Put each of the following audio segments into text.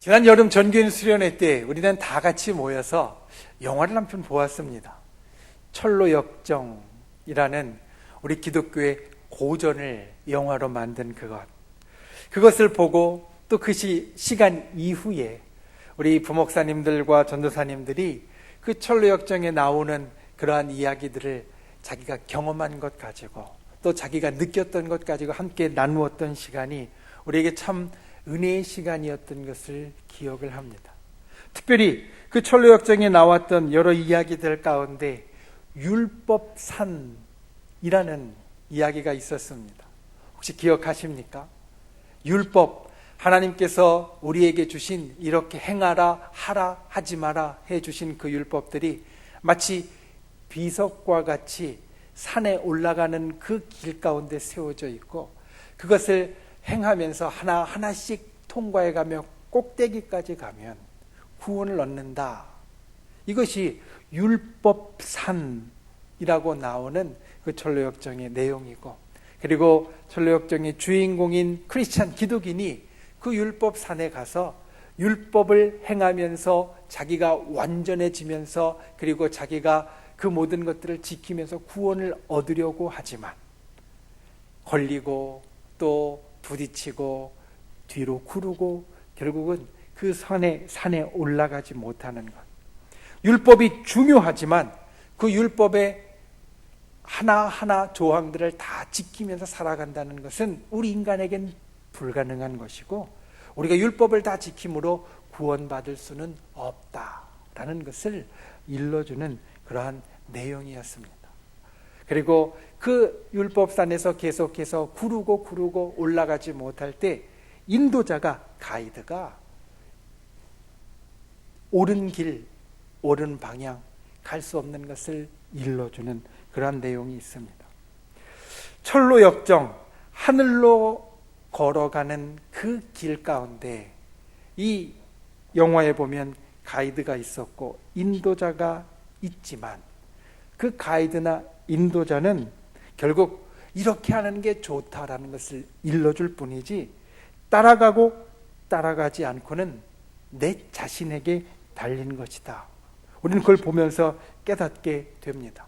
지난 여름 전교인 수련회 때 우리는 다 같이 모여서 영화를 한 편 보았습니다. 철로 역정이라는 우리 기독교의 고전을 영화로 만든 그것을 보고 또 그 시간 이후에 우리 부목사님들과 전도사님들이 그 철로 역정에 나오는 그러한 이야기들을 자기가 경험한 것 가지고 또 자기가 느꼈던 것 가지고 함께 나누었던 시간이 우리에게 참 은혜의 시간이었던 것을 기억을 합니다. 특별히 그 철로 역정에 나왔던 여러 이야기들 가운데 율법산이라는 이야기가 있었습니다. 혹시 기억하십니까? 율법, 하나님께서 우리에게 주신 이렇게 행하라, 하라, 하지 마라 해주신 그 율법들이 마치 비석과 같이 산에 올라가는 그 길 가운데 세워져 있고 그것을 행하면서 하나하나씩 통과해가며 꼭대기까지 가면 구원을 얻는다. 이것이 율법산이라고 나오는 그 철로역정의 내용이고, 그리고 철로역정의 주인공인 크리스찬 기독인이 그 율법산에 가서 율법을 행하면서 자기가 완전해지면서 그리고 자기가 그 모든 것들을 지키면서 구원을 얻으려고 하지만 걸리고 또 부딪히고 뒤로 구르고 결국은 그 산에 올라가지 못하는 것. 율법이 중요하지만 그 율법의 하나하나 조항들을 다 지키면서 살아간다는 것은 우리 인간에겐 불가능한 것이고 우리가 율법을 다 지킴으로 구원받을 수는 없다라는 것을 일러주는 그러한 내용이었습니다. 그리고 그 율법산에서 계속해서 구르고 올라가지 못할 때 인도자가, 가이드가 옳은 길, 옳은 방향, 갈 수 없는 것을 일러주는 그러한 내용이 있습니다. 철로 역정, 하늘로 걸어가는 그 길 가운데 이 영화에 보면 가이드가 있었고 인도자가 있지만 그 가이드나 인도자는 결국 이렇게 하는 게 좋다라는 것을 일러줄 뿐이지 따라가고 따라가지 않고는 내 자신에게 달린 것이다. 우리는 그걸 보면서 깨닫게 됩니다.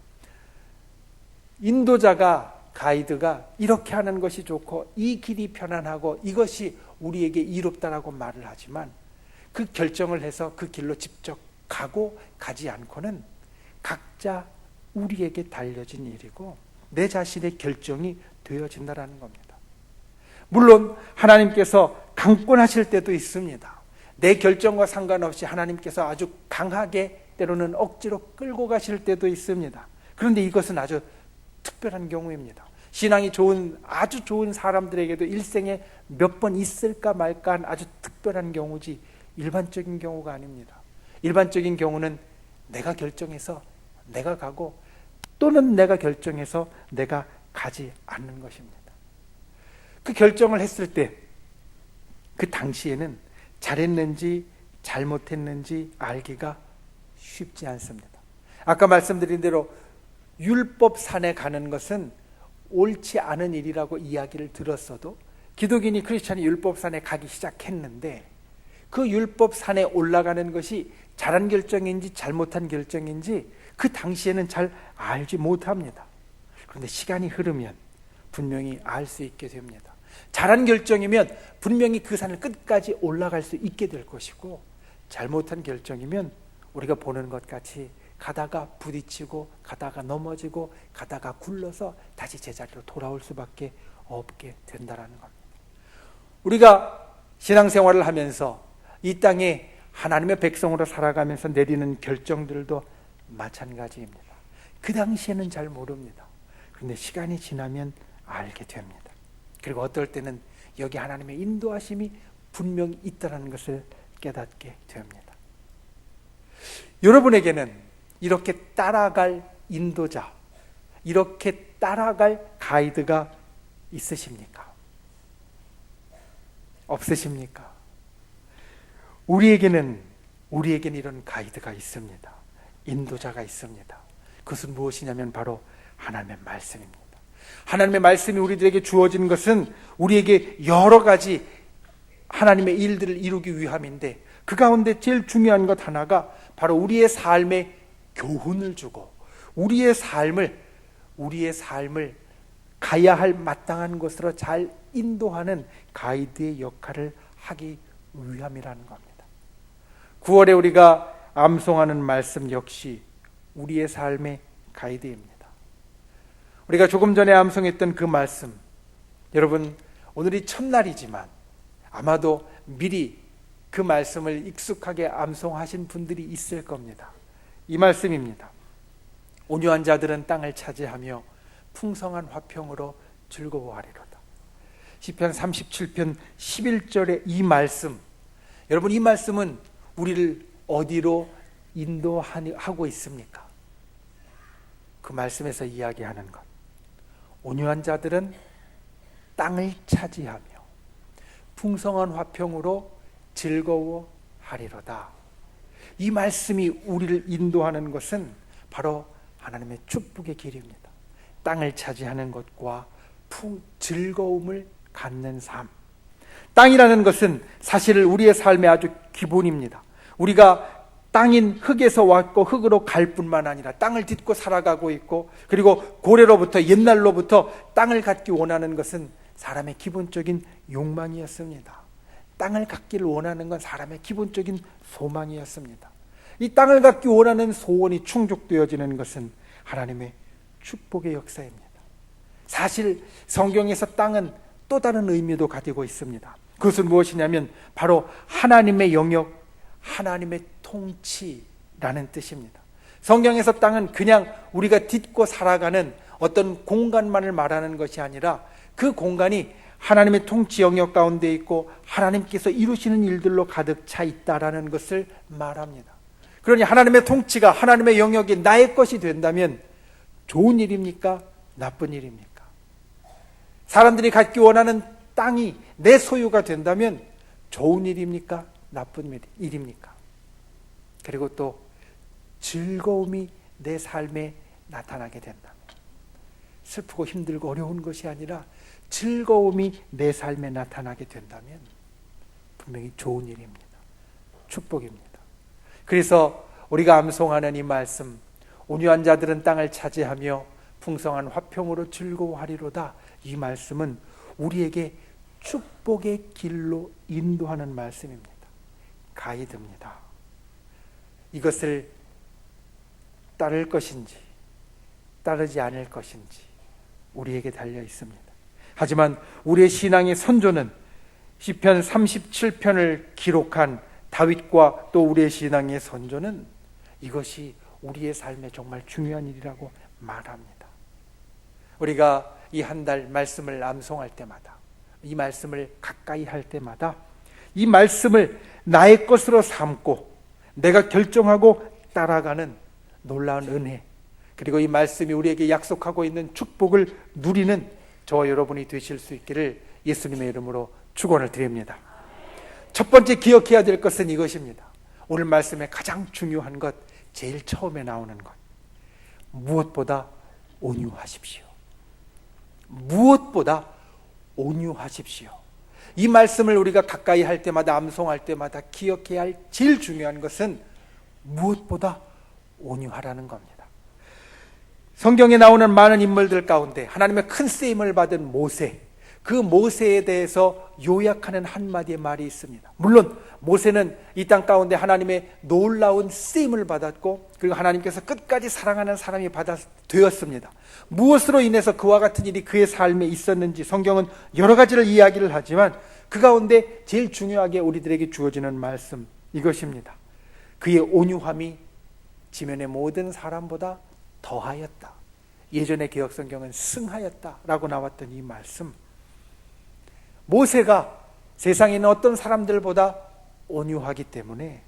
인도자가, 가이드가 이렇게 하는 것이 좋고 이 길이 편안하고 이것이 우리에게 이롭다라고 말을 하지만 그 결정을 해서 그 길로 직접 가고 가지 않고는 각자 우리에게 달려진 일이고 내 자신의 결정이 되어진다는 겁니다. 물론 하나님께서 강권하실 때도 있습니다. 내 결정과 상관없이 하나님께서 아주 강하게 때로는 억지로 끌고 가실 때도 있습니다. 그런데 이것은 아주 특별한 경우입니다. 신앙이 아주 좋은 사람들에게도 일생에 몇 번 있을까 말까 한 아주 특별한 경우지 일반적인 경우가 아닙니다. 일반적인 경우는 내가 결정해서 내가 가고 또는 내가 결정해서 내가 가지 않는 것입니다. 그 결정을 했을 때 그 당시에는 잘했는지 잘못했는지 알기가 쉽지 않습니다. 아까 말씀드린 대로 율법산에 가는 것은 옳지 않은 일이라고 이야기를 들었어도 기독인이 크리스찬이 율법산에 가기 시작했는데 그 율법산에 올라가는 것이 잘한 결정인지 잘못한 결정인지 그 당시에는 잘 알지 못합니다. 그런데 시간이 흐르면 분명히 알 수 있게 됩니다. 잘한 결정이면 분명히 그 산을 끝까지 올라갈 수 있게 될 것이고 잘못한 결정이면 우리가 보는 것 같이 가다가 부딪히고 가다가 넘어지고 가다가 굴러서 다시 제자리로 돌아올 수밖에 없게 된다는 겁니다. 우리가 신앙생활을 하면서 이 땅에 하나님의 백성으로 살아가면서 내리는 결정들도 마찬가지입니다. 그 당시에는 잘 모릅니다. 그런데 시간이 지나면 알게 됩니다. 그리고 어떨 때는 여기 하나님의 인도하심이 분명히 있다는 것을 깨닫게 됩니다. 여러분에게는 이렇게 따라갈 인도자, 이렇게 따라갈 가이드가 있으십니까? 없으십니까? 우리에게는 이런 가이드가 있습니다. 인도자가 있습니다. 그것은 무엇이냐면 바로 하나님의 말씀입니다. 하나님의 말씀이 우리들에게 주어진 것은 우리에게 여러 가지 하나님의 일들을 이루기 위함인데 그 가운데 제일 중요한 것 하나가 바로 우리의 삶에 교훈을 주고 우리의 삶을 가야 할 마땅한 곳으로 잘 인도하는 가이드의 역할을 하기 위함이라는 겁니다. 9월에 우리가 암송하는 말씀 역시 우리의 삶의 가이드입니다. 우리가 조금 전에 암송했던 그 말씀, 여러분 오늘이 첫날이지만 아마도 미리 그 말씀을 익숙하게 암송하신 분들이 있을 겁니다. 이 말씀입니다. 온유한 자들은 땅을 차지하며 풍성한 화평으로 즐거워하리로다. 시편 37편 11절의 이 말씀, 여러분 이 말씀은 우리를 어디로 인도하고 있습니까? 그 말씀에서 이야기하는 것, 온유한 자들은 땅을 차지하며 풍성한 화평으로 즐거워하리로다. 이 말씀이 우리를 인도하는 것은 바로 하나님의 축복의 길입니다. 땅을 차지하는 것과 즐거움을 갖는 삶. 땅이라는 것은 사실 우리의 삶의 아주 기본입니다. 우리가 땅인 흙에서 왔고 흙으로 갈 뿐만 아니라 땅을 딛고 살아가고 있고, 그리고 고래로부터 옛날로부터 땅을 갖기 원하는 것은 사람의 기본적인 욕망이었습니다. 땅을 갖기를 원하는 건 사람의 기본적인 소망이었습니다. 이 땅을 갖기 원하는 소원이 충족되어지는 것은 하나님의 축복의 역사입니다. 사실 성경에서 땅은 또 다른 의미도 가지고 있습니다. 그것은 무엇이냐면 바로 하나님의 영역, 하나님의 통치라는 뜻입니다. 성경에서 땅은 그냥 우리가 딛고 살아가는 어떤 공간만을 말하는 것이 아니라 그 공간이 하나님의 통치 영역 가운데 있고 하나님께서 이루시는 일들로 가득 차 있다라는 것을 말합니다. 그러니 하나님의 통치가, 하나님의 영역이 나의 것이 된다면 좋은 일입니까? 나쁜 일입니까? 사람들이 갖기 원하는 땅이 내 소유가 된다면 좋은 일입니까? 나쁜 일입니까? 그리고 또 즐거움이 내 삶에 나타나게 된다면, 슬프고 힘들고 어려운 것이 아니라 즐거움이 내 삶에 나타나게 된다면 분명히 좋은 일입니다. 축복입니다. 그래서 우리가 암송하는 이 말씀, 온유한 자들은 땅을 차지하며 풍성한 화평으로 즐거워하리로다, 이 말씀은 우리에게 축복의 길로 인도하는 말씀입니다. 가이드입니다. 이것을 따를 것인지 따르지 않을 것인지 우리에게 달려 있습니다. 하지만 우리의 신앙의 선조는 시편 37편을 기록한 다윗과 또 우리의 신앙의 선조는 이것이 우리의 삶에 정말 중요한 일이라고 말합니다. 우리가 이 한 달 말씀을 암송할 때마다, 이 말씀을 가까이 할 때마다 이 말씀을 나의 것으로 삼고 내가 결정하고 따라가는 놀라운 은혜, 그리고 이 말씀이 우리에게 약속하고 있는 축복을 누리는 저와 여러분이 되실 수 있기를 예수님의 이름으로 축원을 드립니다. 첫 번째 기억해야 될 것은 이것입니다. 오늘 말씀의 가장 중요한 것, 제일 처음에 나오는 것, 무엇보다 온유하십시오. 무엇보다 온유하십시오. 이 말씀을 우리가 가까이 할 때마다, 암송할 때마다 기억해야 할 제일 중요한 것은 무엇보다 온유하라는 겁니다. 성경에 나오는 많은 인물들 가운데 하나님의 큰 쓰임을 받은 모세, 그 모세에 대해서 요약하는 한마디의 말이 있습니다. 물론 모세는 이 땅 가운데 하나님의 놀라운 쓰임을 받았고, 그리고 하나님께서 끝까지 사랑하는 사람이 되었습니다. 무엇으로 인해서 그와 같은 일이 그의 삶에 있었는지 성경은 여러 가지를 이야기를 하지만 그 가운데 제일 중요하게 우리들에게 주어지는 말씀, 이것입니다. 그의 온유함이 지면의 모든 사람보다 더하였다. 예전의 개역 성경은 승하였다라고 나왔던 이 말씀, 모세가 세상에 있는 어떤 사람들보다 온유하기 때문에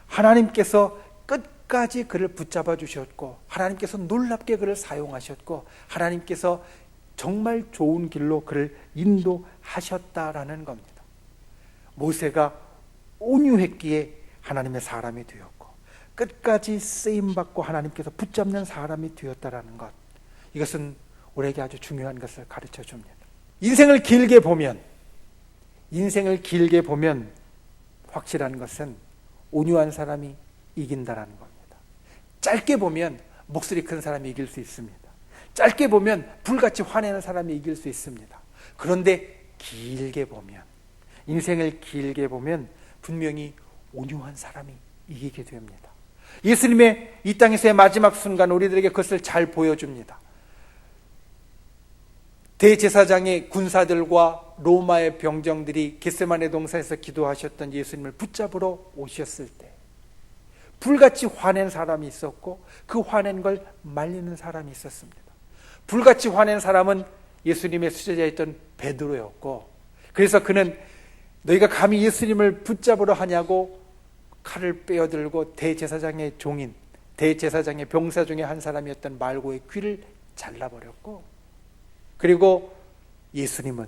하나님께서 끝까지 그를 붙잡아 주셨고, 하나님께서 놀랍게 그를 사용하셨고, 하나님께서 정말 좋은 길로 그를 인도하셨다라는 겁니다. 모세가 온유했기에 하나님의 사람이 되었고, 끝까지 쓰임받고 하나님께서 붙잡는 사람이 되었다라는 것, 이것은 우리에게 아주 중요한 것을 가르쳐 줍니다. 인생을 길게 보면 확실한 것은 온유한 사람이 이긴다라는 겁니다. 짧게 보면 목소리 큰 사람이 이길 수 있습니다. 짧게 보면 불같이 화내는 사람이 이길 수 있습니다. 그런데 길게 보면, 인생을 길게 보면 분명히 온유한 사람이 이기게 됩니다. 예수님의 이 땅에서의 마지막 순간 우리들에게 그것을 잘 보여줍니다. 대제사장의 군사들과 로마의 병정들이 겟세마네 동산에서 기도하셨던 예수님을 붙잡으러 오셨을 때 불같이 화낸 사람이 있었고 그 화낸 걸 말리는 사람이 있었습니다. 불같이 화낸 사람은 예수님의 수제자였던 베드로였고, 그래서 그는 너희가 감히 예수님을 붙잡으러 하냐고 칼을 빼어들고 대제사장의 종인, 대제사장의 병사 중에 한 사람이었던 말고의 귀를 잘라버렸고, 그리고 예수님은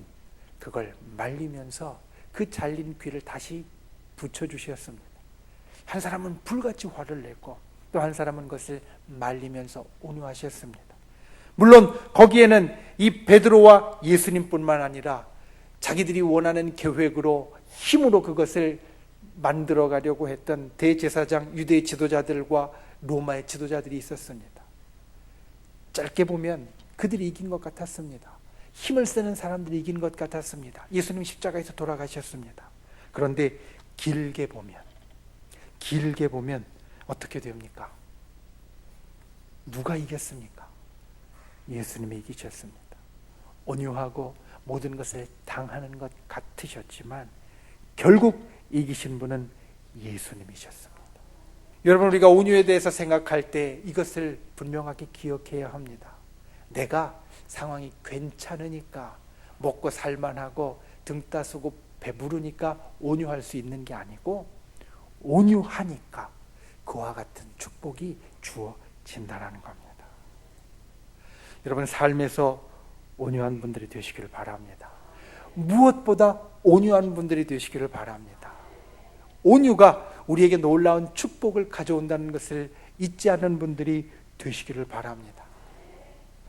그걸 말리면서 그 잘린 귀를 다시 붙여주셨습니다. 한 사람은 불같이 화를 냈고 또 한 사람은 그것을 말리면서 온유하셨습니다. 물론 거기에는 이 베드로와 예수님뿐만 아니라 자기들이 원하는 계획으로 힘으로 그것을 만들어 가려고 했던 대제사장, 유대의 지도자들과 로마의 지도자들이 있었습니다. 짧게 보면 그들이 이긴 것 같았습니다. 힘을 쓰는 사람들이 이긴 것 같았습니다. 예수님 십자가에서 돌아가셨습니다. 그런데 길게 보면 어떻게 됩니까? 누가 이겼습니까? 예수님이 이기셨습니다. 온유하고 모든 것을 당하는 것 같으셨지만 결국 이기신 분은 예수님이셨습니다. 여러분, 우리가 온유에 대해서 생각할 때 이것을 분명하게 기억해야 합니다. 내가 상황이 괜찮으니까, 먹고 살만하고 등 따스고 배부르니까 온유할 수 있는 게 아니고, 온유하니까 그와 같은 축복이 주어진다는 겁니다. 여러분, 삶에서 온유한 분들이 되시기를 바랍니다. 무엇보다 온유한 분들이 되시기를 바랍니다. 온유가 우리에게 놀라운 축복을 가져온다는 것을 잊지 않는 분들이 되시기를 바랍니다.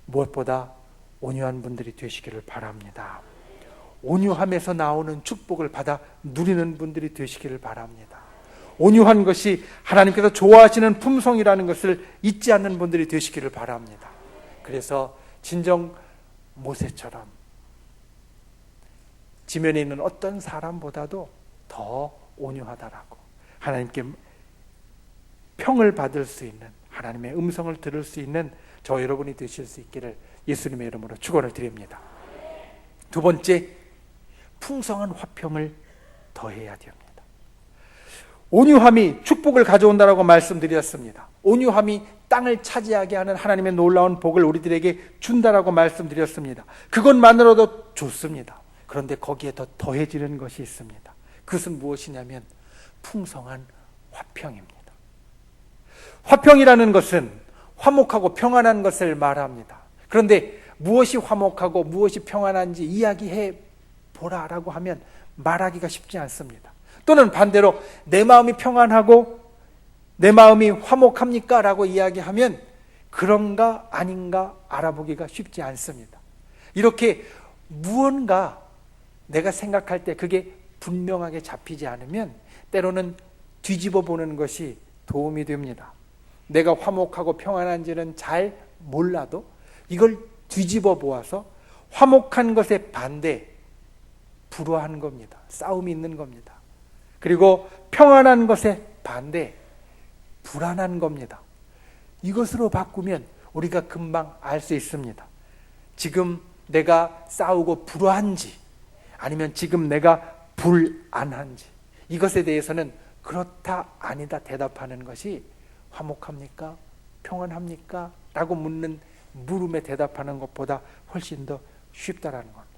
무엇보다 온유한 분들이 되시기를 바랍니다. 온유함에서 나오는 축복을 받아 누리는 분들이 되시기를 바랍니다. 온유한 것이 하나님께서 좋아하시는 품성이라는 것을 잊지 않는 분들이 되시기를 바랍니다. 그래서 진정 모세처럼 지면에 있는 어떤 사람보다도 더 온유하다라고, 하나님께 평을 받을 수 있는, 하나님의 음성을 들을 수 있는 저 여러분이 되실 수 있기를 예수님의 이름으로 축원을 드립니다. 두 번째, 풍성한 화평을 더해야 됩니다. 온유함이 축복을 가져온다라고 말씀드렸습니다. 온유함이 땅을 차지하게 하는 하나님의 놀라운 복을 우리들에게 준다라고 말씀드렸습니다. 그것만으로도 좋습니다. 그런데 거기에 더 더해지는 것이 있습니다. 그것은 무엇이냐면 풍성한 화평입니다. 화평이라는 것은 화목하고 평안한 것을 말합니다. 그런데 무엇이 화목하고 무엇이 평안한지 이야기해 보라라고 하면 말하기가 쉽지 않습니다. 또는 반대로 내 마음이 평안하고 내 마음이 화목합니까? 라고 이야기하면 그런가 아닌가 알아보기가 쉽지 않습니다. 이렇게 무언가 내가 생각할 때 그게 분명하게 잡히지 않으면 때로는 뒤집어 보는 것이 도움이 됩니다. 내가 화목하고 평안한지는 잘 몰라도 이걸 뒤집어 보아서 화목한 것의 반대, 불화한 겁니다. 싸움이 있는 겁니다. 그리고 평안한 것의 반대, 불안한 겁니다. 이것으로 바꾸면 우리가 금방 알 수 있습니다. 지금 내가 싸우고 불화한지 아니면 지금 내가 불안한지, 이것에 대해서는 그렇다 아니다 대답하는 것이 화목합니까? 평안합니까? 라고 묻는 물음에 대답하는 것보다 훨씬 더 쉽다라는 겁니다.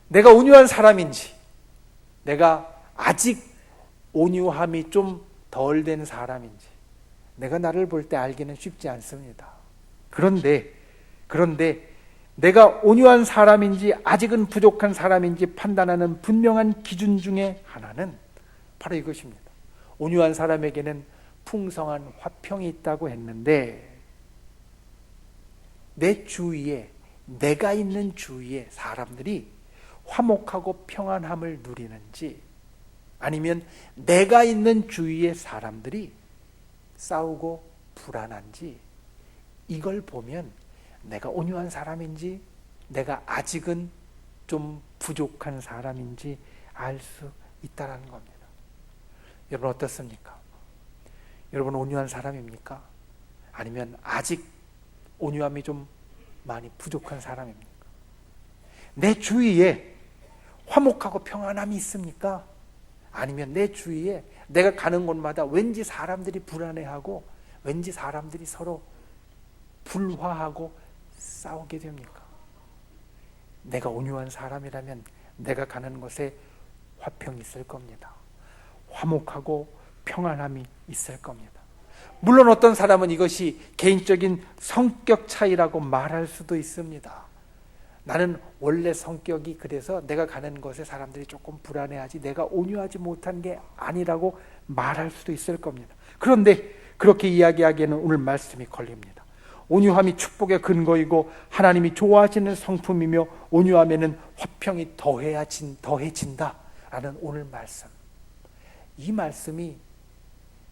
내가 온유한 사람인지, 내가 아직 온유함이 좀 덜 된 사람인지 내가 나를 볼 때 알기는 쉽지 않습니다. 그런데 내가 온유한 사람인지 아직은 부족한 사람인지 판단하는 분명한 기준 중에 하나는 바로 이것입니다. 온유한 사람에게는 풍성한 화평이 있다고 했는데 내 주위에, 내가 있는 주위에 사람들이 화목하고 평안함을 누리는지 아니면 내가 있는 주위의 사람들이 싸우고 불안한지, 이걸 보면 내가 온유한 사람인지 내가 아직은 좀 부족한 사람인지 알 수 있다는 겁니다. 여러분 어떻습니까? 여러분 온유한 사람입니까? 아니면 아직 온유함이 좀 많이 부족한 사람입니까? 내 주위에 화목하고 평안함이 있습니까? 아니면 내 주위에 내가 가는 곳마다 왠지 사람들이 불안해하고 왠지 사람들이 서로 불화하고 싸우게 됩니까? 내가 온유한 사람이라면 내가 가는 곳에 화평이 있을 겁니다. 화목하고 평안함이 있을 겁니다. 물론 어떤 사람은 이것이 개인적인 성격 차이라고 말할 수도 있습니다. 나는 원래 성격이 그래서 내가 가는 곳에 사람들이 조금 불안해하지 내가 온유하지 못한 게 아니라고 말할 수도 있을 겁니다. 그런데 그렇게 이야기하기에는 오늘 말씀이 걸립니다. 온유함이 축복의 근거이고 하나님이 좋아하시는 성품이며 온유함에는 화평이 더해진다라는 오늘 말씀. 이 말씀이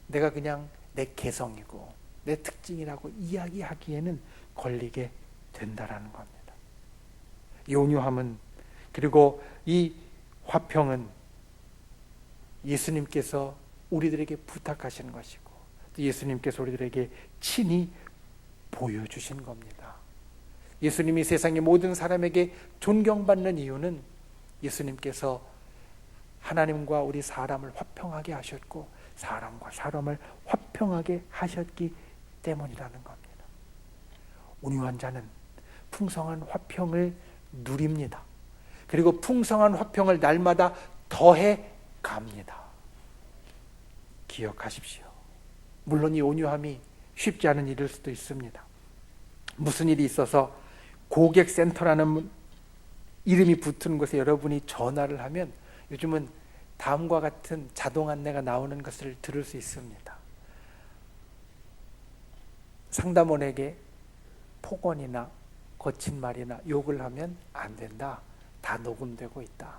내가 그냥 내 개성이고 내 특징이라고 이야기하기에는 걸리게 된다라는 겁니다. 이 온유함은, 그리고 이 화평은 예수님께서 우리들에게 부탁하시는 것이고 또 예수님께서 우리들에게 친히 보여주신 겁니다. 예수님이 세상의 모든 사람에게 존경받는 이유는 예수님께서 하나님과 우리 사람을 화평하게 하셨고 사람과 사람을 화평하게 하셨기 때문이라는 겁니다. 온유한 자는 풍성한 화평을 누립니다. 그리고 풍성한 화평을 날마다 더해 갑니다. 기억하십시오. 물론 이 온유함이 쉽지 않은 일일 수도 있습니다. 무슨 일이 있어서 고객센터라는 이름이 붙은 곳에 여러분이 전화를 하면 요즘은 다음과 같은 자동 안내가 나오는 것을 들을 수 있습니다. 상담원에게 폭언이나 거친 말이나 욕을 하면 안 된다. 다 녹음되고 있다.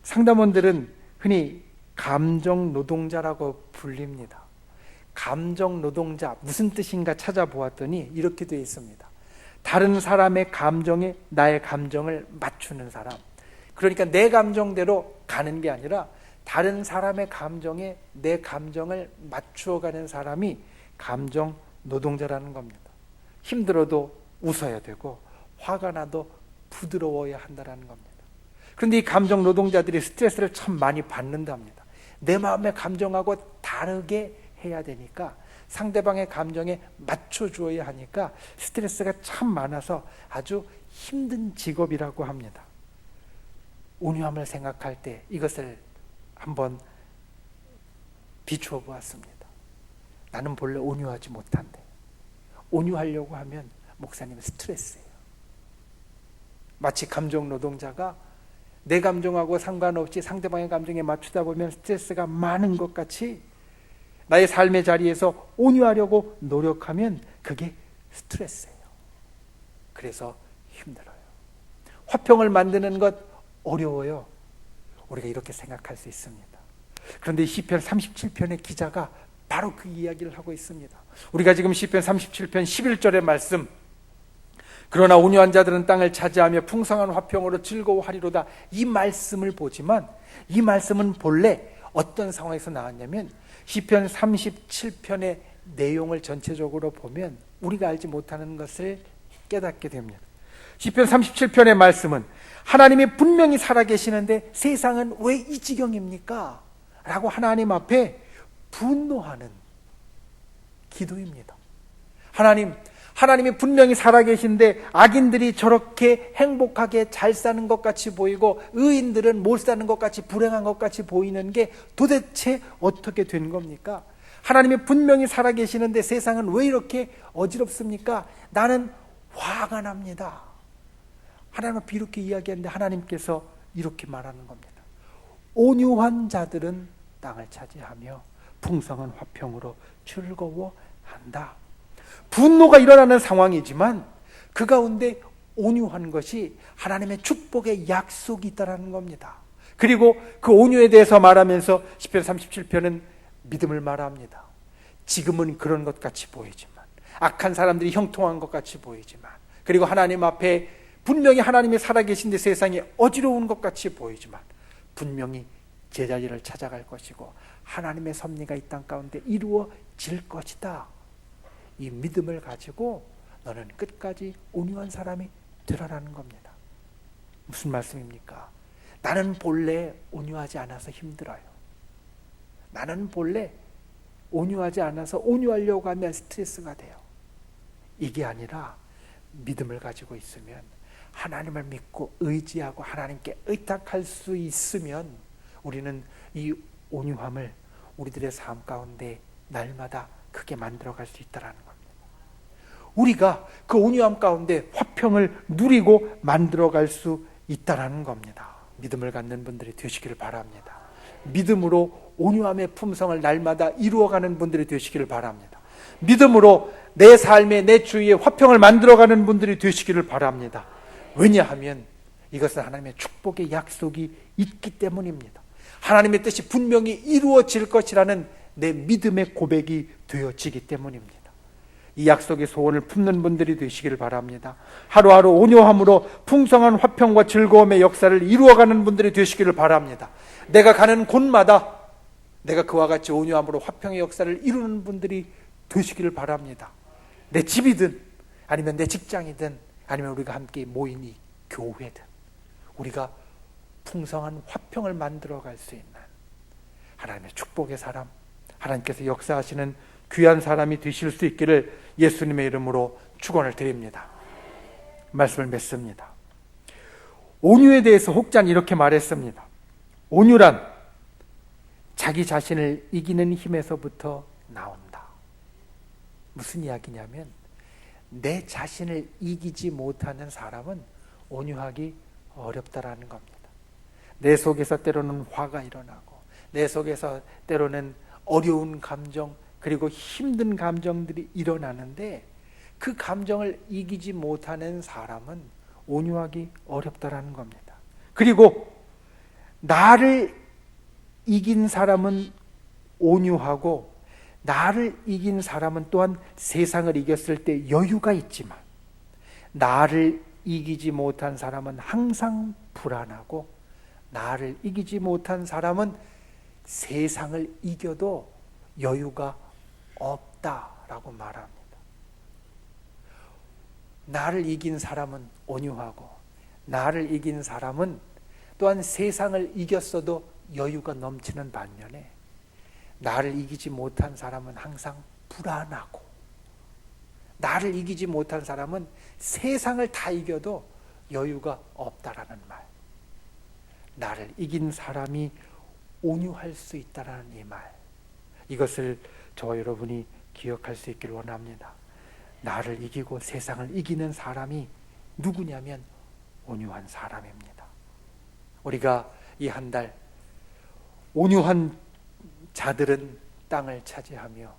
상담원들은 흔히 감정 노동자라고 불립니다. 감정 노동자 무슨 뜻인가 찾아보았더니 이렇게 되어 있습니다. 다른 사람의 감정에 나의 감정을 맞추는 사람. 그러니까 내 감정대로 가는 게 아니라 다른 사람의 감정에 내 감정을 맞추어가는 사람이 감정 노동자라는 겁니다. 힘들어도 웃어야 되고 화가 나도 부드러워야 한다는 겁니다. 그런데 이 감정 노동자들이 스트레스를 참 많이 받는답니다. 내 마음의 감정하고 다르게 해야 되니까 상대방의 감정에 맞춰주어야 하니까 스트레스가 참 많아서 아주 힘든 직업이라고 합니다. 온유함을 생각할 때 이것을 한번 비추어 보았습니다. 나는 본래 온유하지 못한데 온유하려고 하면 목사님은 스트레스예요. 마치 감정 노동자가 내 감정하고 상관없이 상대방의 감정에 맞추다 보면 스트레스가 많은 것 같이 나의 삶의 자리에서 온유하려고 노력하면 그게 스트레스예요. 그래서 힘들어요. 화평을 만드는 것 어려워요. 우리가 이렇게 생각할 수 있습니다. 그런데 시편 37편의 기자가 바로 그 이야기를 하고 있습니다. 우리가 지금 시편 37편 11절의 말씀, 그러나 온유한 자들은 땅을 차지하며 풍성한 화평으로 즐거워하리로다, 이 말씀을 보지만 이 말씀은 본래 어떤 상황에서 나왔냐면 시편 37편의 내용을 전체적으로 보면 우리가 알지 못하는 것을 깨닫게 됩니다. 시편 37편의 말씀은 하나님이 분명히 살아계시는데 세상은 왜 이 지경입니까? 라고 하나님 앞에 분노하는 기도입니다. 하나님이 분명히 살아계신데 악인들이 저렇게 행복하게 잘 사는 것 같이 보이고 의인들은 못 사는 것 같이 불행한 것 같이 보이는 게 도대체 어떻게 된 겁니까? 하나님이 분명히 살아계시는데 세상은 왜 이렇게 어지럽습니까? 나는 화가 납니다. 하나님 앞에 이렇게 이야기하는데 하나님께서 이렇게 말하는 겁니다. 온유한 자들은 땅을 차지하며 풍성한 화평으로 즐거워한다. 분노가 일어나는 상황이지만 그 가운데 온유한 것이 하나님의 축복의 약속이 있다는 겁니다. 그리고 그 온유에 대해서 말하면서 시편 37편은 믿음을 말합니다. 지금은 그런 것 같이 보이지만, 악한 사람들이 형통한 것 같이 보이지만, 그리고 하나님 앞에 분명히 하나님이 살아계신데 세상이 어지러운 것 같이 보이지만 분명히 제자리를 찾아갈 것이고 하나님의 섭리가 이 땅 가운데 이루어질 것이다. 이 믿음을 가지고 너는 끝까지 온유한 사람이 되라는 겁니다. 무슨 말씀입니까? 나는 본래 온유하지 않아서 힘들어요. 나는 본래 온유하지 않아서 온유하려고 하면 스트레스가 돼요. 이게 아니라 믿음을 가지고 있으면, 하나님을 믿고 의지하고 하나님께 의탁할 수 있으면 우리는 이 온유함을 우리들의 삶 가운데 날마다 크게 만들어갈 수 있다는 겁니다. 우리가 그 온유함 가운데 화평을 누리고 만들어갈 수 있다는 겁니다. 믿음을 갖는 분들이 되시기를 바랍니다. 믿음으로 온유함의 품성을 날마다 이루어가는 분들이 되시기를 바랍니다. 믿음으로 내 삶에 내 주위에 화평을 만들어가는 분들이 되시기를 바랍니다. 왜냐하면 이것은 하나님의 축복의 약속이 있기 때문입니다. 하나님의 뜻이 분명히 이루어질 것이라는 내 믿음의 고백이 되어지기 때문입니다. 이 약속의 소원을 품는 분들이 되시기를 바랍니다. 하루하루 온유함으로 풍성한 화평과 즐거움의 역사를 이루어가는 분들이 되시기를 바랍니다. 내가 가는 곳마다 내가 그와 같이 온유함으로 화평의 역사를 이루는 분들이 되시기를 바랍니다. 내 집이든 아니면 내 직장이든 아니면 우리가 함께 모인 이 교회든 우리가 풍성한 화평을 만들어갈 수 있는 하나님의 축복의 사람, 하나님께서 역사하시는 귀한 사람이 되실 수 있기를 예수님의 이름으로 축원을 드립니다. 말씀을 맺습니다. 온유에 대해서 혹자는 이렇게 말했습니다. 온유란 자기 자신을 이기는 힘에서부터 나온다. 무슨 이야기냐면 내 자신을 이기지 못하는 사람은 온유하기 어렵다라는 겁니다. 내 속에서 때로는 화가 일어나고 내 속에서 때로는 어려운 감정 그리고 힘든 감정들이 일어나는데 그 감정을 이기지 못하는 사람은 온유하기 어렵다라는 겁니다. 그리고 나를 이긴 사람은 온유하고 나를 이긴 사람은 또한 세상을 이겼을 때 여유가 있지만 나를 이기지 못한 사람은 항상 불안하고 나를 이기지 못한 사람은 세상을 이겨도 여유가 없다라고 말합니다. 나를 이긴 사람은 온유하고 나를 이긴 사람은 또한 세상을 이겼어도 여유가 넘치는 반면에 나를 이기지 못한 사람은 항상 불안하고 나를 이기지 못한 사람은 세상을 다 이겨도 여유가 없다라는 말. 나를 이긴 사람이 온유할 수 있다라는 이 말. 이것을 저와 여러분이 기억할 수 있기를 원합니다. 나를 이기고 세상을 이기는 사람이 누구냐면 온유한 사람입니다. 우리가 이 한 달 온유한 자들은 땅을 차지하며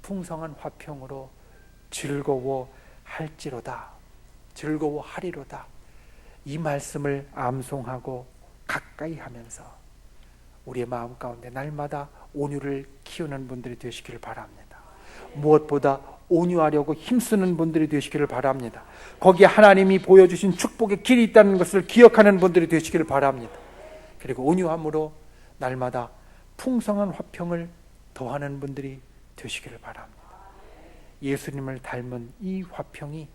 풍성한 화평으로 즐거워할지로다, 즐거워하리로다, 이 말씀을 암송하고 가까이 하면서 우리의 마음 가운데 날마다 온유를 키우는 분들이 되시기를 바랍니다. 무엇보다 온유하려고 힘쓰는 분들이 되시기를 바랍니다. 거기에 하나님이 보여주신 축복의 길이 있다는 것을 기억하는 분들이 되시기를 바랍니다. 그리고 온유함으로 날마다 풍성한 화평을 더하는 분들이 되시기를 바랍니다. 예수님을 닮은 이 화평이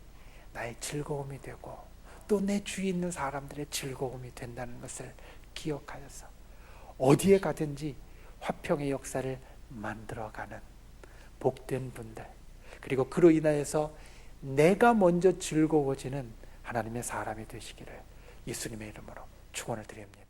나의 즐거움이 되고 또 내 주위에 있는 사람들의 즐거움이 된다는 것을 기억하여서 어디에 가든지 화평의 역사를 만들어가는 복된 분들, 그리고 그로 인하여서 내가 먼저 즐거워지는 하나님의 사람이 되시기를 예수님의 이름으로 축원을 드립니다.